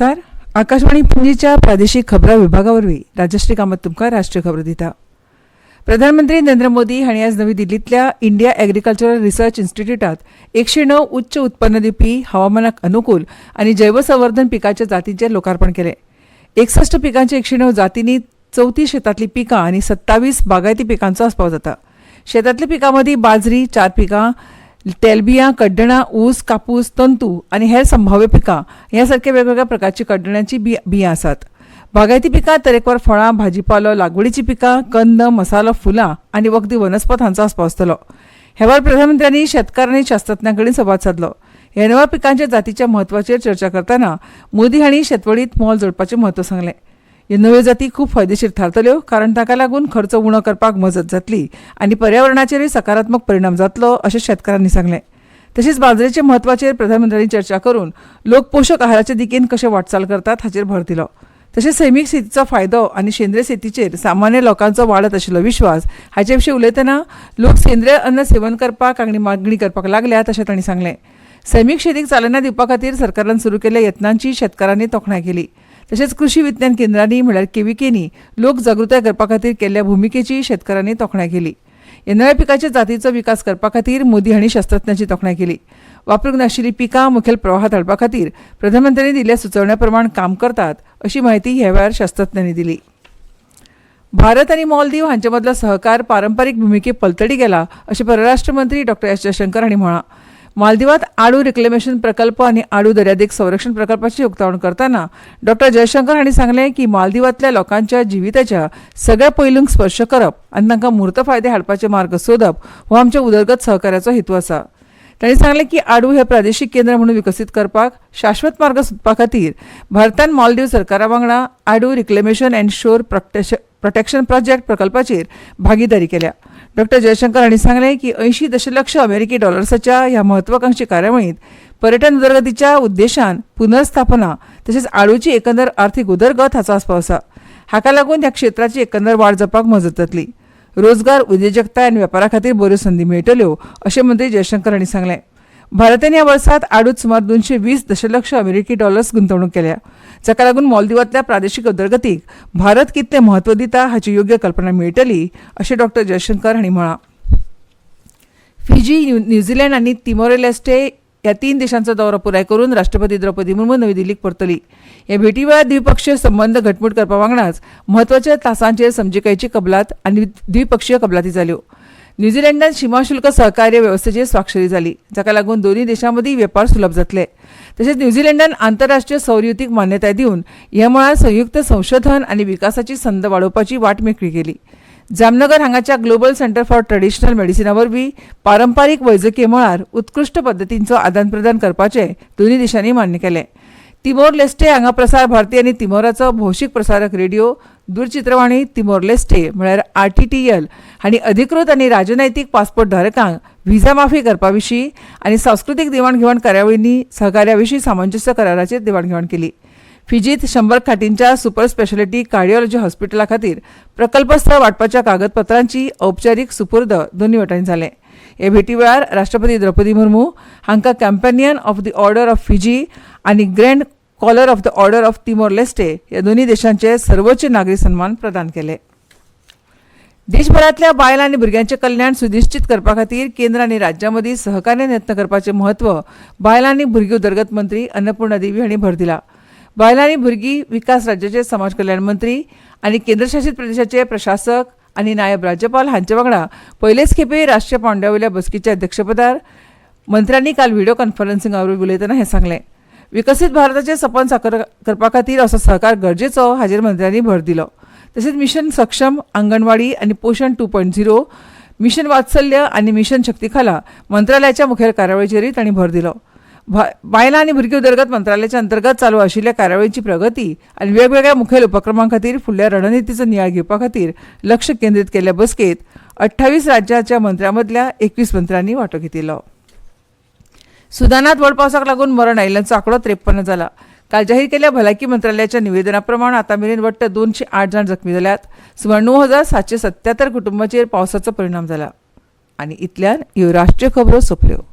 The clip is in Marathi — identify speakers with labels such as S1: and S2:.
S1: नमस्कार. आकाशवाणी पणजीच्या प्रादेशीक खबरां विभागावरवीं राजश्री कामत तुमकां राष्ट्रीय खबरो दिता. प्रधानमंत्री नरेंद्र मोदी हांणी आज नवी दिल्लींतल्या इंडिया एग्रीकल्चरल रिसर्च इन्स्टिट्यूटात 109 उच्च उत्पन्न दिवपी हवामानाक अनुकूल आनी जैवसंवर्धन पिकांच्या जातींचें लोकार्पण केलें. 61 पिकांच्या 109 जातींनी 34 शेतांतलीं पिकां आनी 27 बागायती पिकांचो आस्पाव जाता. शेतांतल्या पिकां मदीं बाजरी 4 पिकां, तेलबियां, कड्डणां, ऊस, कापूस, तंतू आनी हेर संभाव्य पिकां ह्या सारख्या वेगवेगळ्या प्रकारची कड्डणांची बियां आसात. बागायती पिकां तरेकवार फळां, भाजीपालो, लागवडीची पिकां, कंद, मसालो, फुलां आनी वखदी वनस्पत हांचो आस्पाव आसतलो. ह्या वेळार प्रधानमंत्र्यांनी शेतकार आनी शास्त्रज्ञां कडेन संवाद साधलो. ह्या नव्या पिकांच्या जातीच्या म्हत्वाचेर चर्चा करतना मोदी हांणी शेतवडींत मोल जोडपाचें म्हत्व सांगलें. ह्यो नव्यो जाती खूब फायदेशीर थारतल्यो, कारण ताका लागून खर्च उणो करपाक मजत जातली आनी पर्यावरणाचेरूय सकारात्मक परिणाम जातलो अशें शेतकारांनी सांगलें. तशेंच बाजरेच्या म्हत्वाचेर प्रधानमंत्र्यांनी चर्चा करून लोक पोशक आहाराचे दिकेन कशे वाटचाल करतात हाचेर भर दिलो. तशेंच सैमीक शेतीचो फायदो आनी सेंद्रीय शेतीचेर सामान्य लोकांचो वाडत आशिल्लो विश्वास हाचे विशीं उलयतना लोक सेंद्रीय अन्न सेवन करपाक आनी मागणी करपाक लागल्यात अशें तांणी सांगलें. सैमीक शेतीक चालना दिवपा खातीर सरकारान सुरू केल्ल्या यत्नांची शेतकारांनी तोखणाय केली. तशेंच कृषी विज्ञान केंद्रांनी म्हळ्यार केविकेनी लोक जागृताय करपा खातीर केल्ल्या भुमिकेची शेतकारांनी तोखणाय केली. ह्या नव्या पिकाच्या जातीचो विकास करपा खातीर मोदी हांणी शास्त्रज्ञांची तोखणाय केली. वापरूंक नाशिल्लीं पिकां मुखेल प्रवाहांत हाडपा खातीर प्रधानमंत्र्यांनी दिल्ल्या सुचोवण्या प्रमाण काम करतात अशी माहिती ह्या वेळार शास्त्रज्ञांनी दिली. भारत आनी मालदीव हांचे मदलो सहकार पारंपारीक भुमिके पलतडी गेला अशें परराष्ट्र मंत्री डॉ एस जयशंकर हांणी म्हळां. मालदीवांत आडू रिक्लेमेशन प्रकल्प आनी आडू दर्यादेग संरक्षण प्रकल्पाची उक्तावण करतना डॉ जयशंकर हांणी सांगलें की मालदीवांतल्या लोकांच्या जिविताच्या सगळ्या पैलूंक स्पर्श करप आनी तांकां मूर्त फायदे हाडपाचे मार्ग सोदप हो आमच्या उदरगत सहकार्याचो हेतू आसा. तांणी सांगलें की आडू हे प्रादेशीक केंद्र म्हणून विकसीत करपाक शाश्वत मार्ग सोदपा खातीर भारतान मालदीव सरकारा वांगडा आडू reclamation and shore protection project प्रकल्पाचेर भागीदारी केल्या. डॉ जयशंकर हांणी सांगलें की 80 दशलक्ष अमेरिकी डॉलर्साच्या ह्या म्हत्वाकांक्षी कार्यावळींत पर्यटन उदरगतीच्या उद्देशान पुनर्स्थापना तशेंच आडूची एकंदर आर्थीक उदरगत हाचो आस्पाव आसा. हाका लागून ह्या क्षेत्राची एकंदर वाड जावपाक मजत जातली. रोजगार, उद्योजकताय आनी वेपारा खातीर बऱ्यो संदी मेळटल्यो अशें मंत्री जयशंकर हांणी सांगलें. भारतान ह्या वर्सांत आडूच सुमार 220 दशलक्ष अमेरिकी डॉलर्स गुंतवणूक केल्या, जाका लागून मालदीवांतल्या प्रादेशीक उदरगतीक भारत कितलें म्हत्व दिता हाची योग्य कल्पना मेळटली अशें डॉ जयशंकर हांणी म्हळां. फिजी, न्यूझीलंड आनी तिमोर लेस्टे ह्या 3 देशांचो दौरो पुराय करून राष्ट्रपती द्रौपदी मुर्मू नवी दिल्लीक परतली. ह्या भेटी वेळार द्विपक्षीय संबंद घटमूट करपा वांगडाच म्हत्वाच्या तासांचेर समजिकायेची कबलात आनी द्विपक्षीय कबलाती जाल्यो. न्यूझीलंडात सीमाशुल्क सहकार्य वेवस्थेचेर स्वाक्षरी जाली, जाका लागून दोनूय देशां मदीं वेपार सुलभ जातले. तशेंच न्यूझीलंडान आंतरराष्ट्रीय सौर युतीक मान्यताय दिवन ह्या मळार संयुक्त संशोधन आनी विकासाची संद वाडोवपाची वाट मेकळी केली. जामनगर हांगाच्या ग्लोबल सेंटर फॉर ट्रेडिशनल मेडिसिना वरवीं पारंपारीक वैजकी मळार उत्कृश्ट पद्दतींचो आदान प्रदान करपाचें दोनूय देशांनी मान्य केलें. तिमोर लेस्टे हांगा प्रसार भारती आनी तिमोराचो भौशीक प्रसारक रेडिओ दूरचित्रवाणी तिमोर लेस्टे म्हळ्यार RTTL हांणी अधिकृत आनी राजनैतीक पासपोर्ट धारकांक व्हिजा माफी करपा विशीं आनी सांस्कृतीक देवाणघेवाण कार्यावळींनी सहकार्या विशीं सामंजस्य कराराचेर देवाणघेवाण केली. फिजीत 100 खाटींच्या सुपर स्पेशालिटी कार्डिओलॉजी हॉस्पिटला खातीर प्रकल्प स्थळ वांटपाच्या कागदपत्रांची औपचारीक सुपूर्द दोनूय वटांनी जालें. हे भेटी वेळार राष्ट्रपती द्रौपदी मुर्मू हांकां companion of the order of Fiji आनी grand collar of the order of Timor Leste ह्या दोनूय देशांचे सर्वोच्च नागरी सन्मान प्रदान केले. देशभरांतल्या बायलां आनी भुरग्यांचें कल्याण सुनिश्चित करपा खातीर केंद्र आनी राज्यां मदीं सहकार्यान यत्न करपाचें म्हत्व बायलां आनी भुरगीं उदरगत मंत्री अन्नपूर्णा देवी हांणी भर दिला. बायलां आनी भुरगीं विकास राज्याचे समाज कल्याण मंत्री आनी केंद्रशासीत प्रदेशाचे प्रशासक आनी नायब राज्यपाल हांचे वांगडा पयलेच खेपे राष्ट्रीय पांवड्या बसकेच्या अध्यक्षपदार मंत्र्यांनी काल व्हिडिओ कॉन्फरन्सिंगा वरवीं उलयतना हें सांगलें. विकसीत भारताचें सपन साकार करपा खातीर असो सहकार गरजेचो हाचेर मंत्र्यांनी भर दिलो. तशेंच मिशन सक्षम, आंगणवाडी आनी पोषण 2.0, मिशन वात्सल्य आनी मिशन शक्ती खाला मंत्रालयाच्या मुखेल कार्यावळीचेरूय तांणी भर दिलो. बायलां आनी भुरगीं उदरगत मंत्रालयाच्या अंतर्गत चालू आशिल्ल्या कार्यावळींची प्रगती आनी वेगवेगळ्या मुखेल उपक्रमां खातीर फुडल्या रणनितीचो नियाळ घेवपा खातीर लक्ष केंद्रीत केल्ल्या बसकेंत 28 राज्यांच्या मंत्र्यां मदल्या 21 मंत्र्यांनी वांटो घेतिल्लो. सुदानांत व्हड पावसाक लागून मरण आयिल्ल्यांचो आंकडो 53 जाला. काल जाहीर केल्ल्या भलायकी मंत्रालयाच्या निवेदना प्रमाण आतां मेरेन वट्ट 208 जाण जखमी जाल्यात. सुमार 9777 कुटुंबांचेर पावसाचो परिणाम जाला. आनी इतल्यान ह्यो राष्ट्रीय खबरो सोंपल्यो.